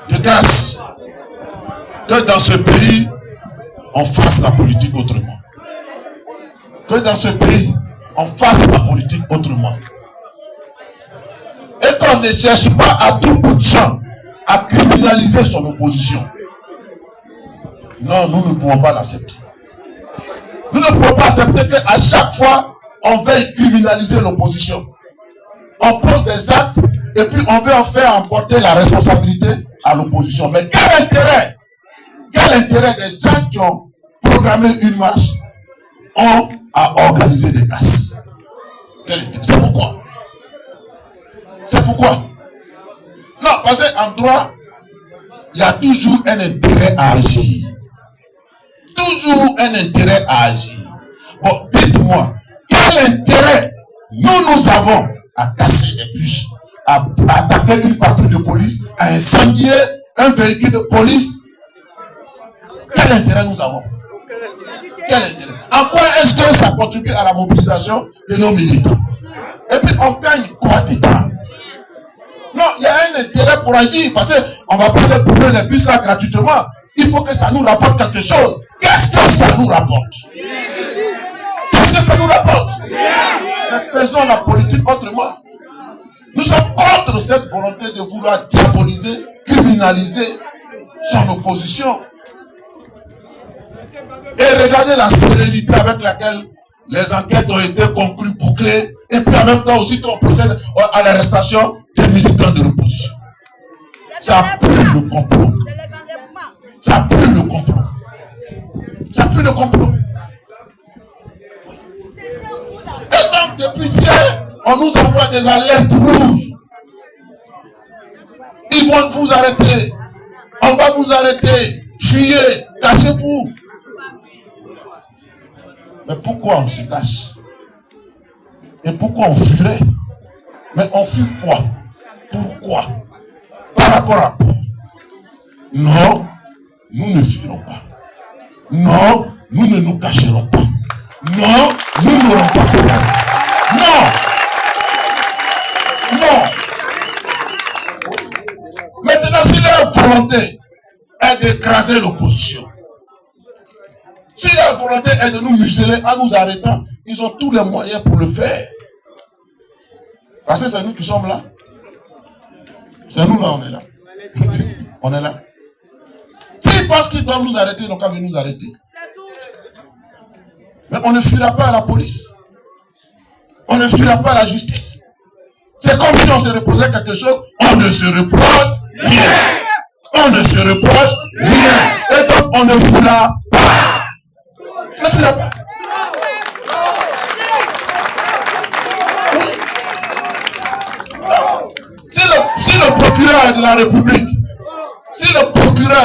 de grâce, que dans ce pays, on fasse la politique autrement. Que dans ce pays, on fasse la politique autrement. Et qu'on ne cherche pas à tout bout de champ à criminaliser son opposition. Non, nous ne pouvons pas l'accepter. Nous ne pouvons pas accepter qu'à chaque fois, on veuille criminaliser l'opposition. On pose des actes et puis on veut en faire emporter la responsabilité à l'opposition. Mais quel intérêt des gens qui ont programmé une marche ont à organiser des casses? C'est pourquoi? C'est pourquoi? Non, parce qu'en droit, il y a toujours un intérêt à agir. Toujours un intérêt à agir. Bon, dites-moi, quel intérêt nous avons à casser des bus, à attaquer une patrouille de police, à incendier un véhicule de police? Quel intérêt nous avons? Quel intérêt? En quoi est-ce que ça contribue à la mobilisation de nos militants? Et puis on gagne quoi d'État? Non, il y a un intérêt pour agir, parce qu'on ne va pas les brûler les bus là gratuitement. Il faut que ça nous rapporte quelque chose. Qu'est-ce que ça nous rapporte? Qu'est-ce que ça nous rapporte? Mais faisons la politique autrement. Nous sommes contre cette volonté de vouloir diaboliser, criminaliser son opposition. Et regardez la sérénité avec laquelle les enquêtes ont été conclues, bouclées, et puis en même temps aussi on procède à l'arrestation des militants de l'opposition. Ça pue le complot. Ça pue le complot. Ça pue le complot. Et donc depuis hier, on nous envoie des alertes rouges. Ils vont vous arrêter. On va vous arrêter. Fuyez. Cachez-vous. Mais pourquoi on se cache? Et pourquoi on fuirait? Mais on fuit quoi? Pourquoi? Par rapport à quoi? Non, nous ne fuirons pas. Non, nous ne nous cacherons pas. Non, nous n'aurons pas peur. Non. Non. Maintenant, si leur volonté est d'écraser l'opposition, si leur volonté est de nous museler en nous arrêtant, ils ont tous les moyens pour le faire. Parce que c'est nous qui sommes là. C'est nous là, on est là. On est là. S'ils pensent qu'ils doivent nous arrêter, ils n'ont qu'à venir nous arrêter. Mais on ne fuira pas à la police. On ne fuira pas à la justice. C'est comme si on se reprochait quelque chose. On ne se reproche rien. On ne se reproche rien. Et donc on ne fuira pas. On ne fuira pas. Si le procureur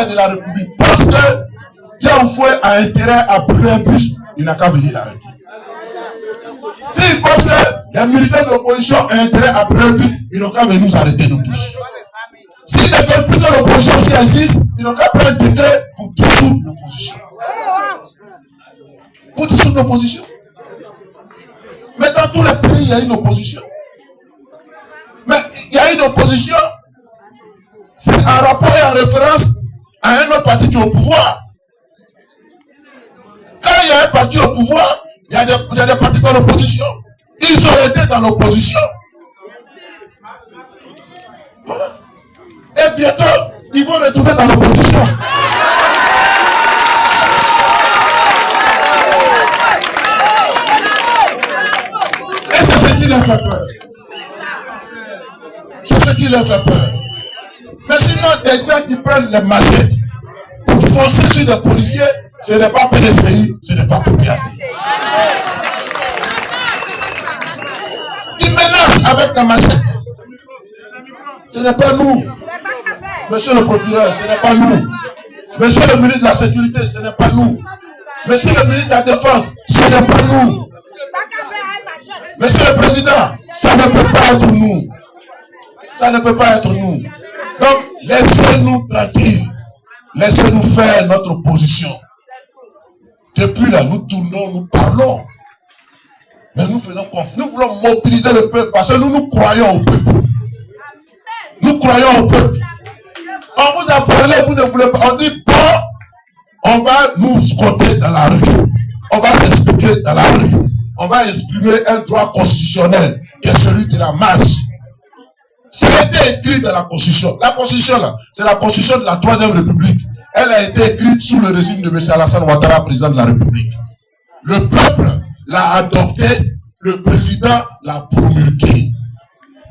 de la République, pense que Dianfoué a intérêt à brûler un bus, il n'a qu'à venir l'arrêter. S'il pense que les militaires de l'opposition ont intérêt à brûler un bus, ils n'ont qu'à venir nous arrêter nous tous. Si les députés de l'opposition aussi existent, ils n'ont qu'à prendre un décret pour dissoudre l'opposition. Pour dissoudre l'opposition. Mais dans tous les pays, il y a une opposition. Mais il y a une opposition, c'est en rapport et en référence à un autre parti qui est au pouvoir. Quand il y a un parti au pouvoir, il y a des partis dans l'opposition. Ils ont été dans l'opposition. Voilà. Et bientôt, ils vont retourner dans l'opposition. Et c'est ce qui leur fait peur. C'est ce qui leur fait peur. Mais sinon, des gens qui prennent les machettes pour foncer sur des policiers, ce n'est pas PDCI, ce n'est pas PPAC. Qui menacent avec la machette, ce n'est pas nous. Monsieur le procureur, ce n'est pas nous. Monsieur le ministre de la Sécurité, ce n'est pas nous. Monsieur le ministre de la Défense, ce n'est pas nous. Monsieur le Président, ça ne peut pas être nous. Ça ne peut pas être nous. Donc, laissez-nous tranquilles. Laissez-nous faire notre position. Depuis là, nous tournons, nous parlons. Mais nous faisons confiance. Nous voulons mobiliser le peuple parce que nous croyons au peuple. Nous croyons au peuple. On vous a parlé, vous ne voulez pas. On dit, bon, on va nous squatter dans la rue. On va s'expliquer dans la rue. On va exprimer un droit constitutionnel qui est celui de la marche. Ça a été écrit dans la Constitution. La Constitution, là, c'est la Constitution de la 3e République. Elle a été écrite sous le régime de M. Alassane Ouattara, président de la République. Le peuple l'a adoptée, le président l'a promulguée.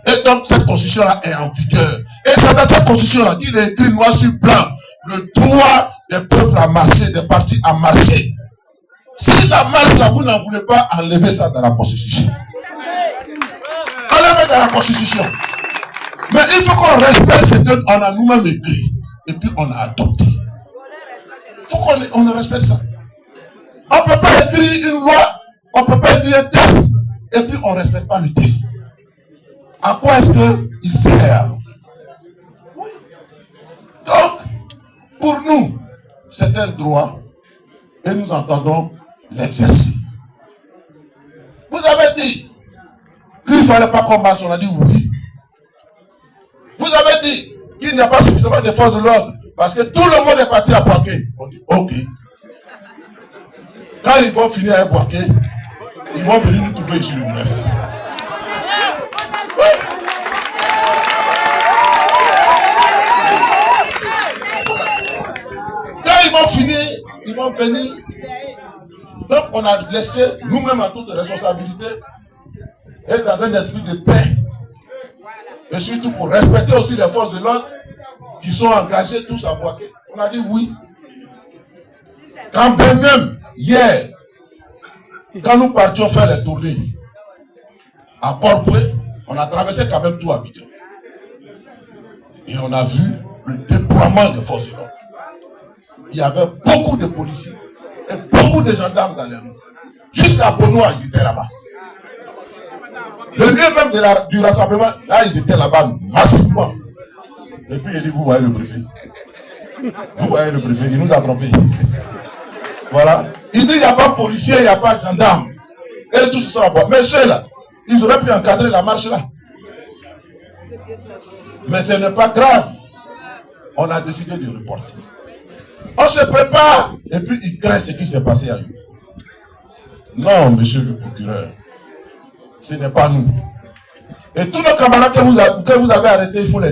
Et donc, cette Constitution-là est en vigueur. Et c'est dans cette Constitution-là qu'il est écrit noir sur blanc le droit des peuples à marcher, des partis à marcher. Si la marche, là, vous n'en voulez pas, enlevez ça dans la Constitution. Enlevez dans la Constitution. Mais il faut qu'on respecte ce qu'on a nous-mêmes écrit. Et puis on a adopté. Il faut qu'on respecte ça. On ne peut pas écrire une loi, on ne peut pas écrire un texte, et puis on ne respecte pas le texte. À quoi est-ce qu'il sert? Oui. Donc, pour nous, c'est un droit, et nous entendons l'exercer. Vous avez dit qu'il ne fallait pas qu'on marche, on a dit oui. Vous avez dit qu'il n'y a pas suffisamment de forces de l'ordre parce que tout le monde est parti à Boaké. On dit ok. Quand ils vont finir à Boaké, ils vont venir nous trouver ici le 9. Oui. Quand ils vont finir, ils vont venir. Donc on a laissé nous-mêmes en toute responsabilité et dans un esprit de paix. Et surtout pour respecter aussi les forces de l'ordre qui sont engagées tous à Boaké. On a dit oui. Quand même, hier, quand nous partions faire les tournées à Port-Boué, on a traversé quand même tout Abidjan. Et on a vu le déploiement des forces de l'ordre. Il y avait beaucoup de policiers et beaucoup de gendarmes dans les rues. Jusqu'à Bonois, ils étaient là-bas. Le lieu même du rassemblement, là, ils étaient là-bas massivement. Et puis, il dit, vous voyez le préfet. Vous voyez le préfet, il nous a trompés. Voilà. Il dit, il n'y a pas de policier, il n'y a pas de gendarme. Et tout ça, mais ceux-là, ils auraient pu encadrer la marche là. Mais ce n'est pas grave. On a décidé de reporter. On se prépare, et puis il craint ce qui s'est passé à lui. Non, monsieur le procureur. Ce n'est pas nous. Et tous nos camarades que vous avez arrêtés, il faut les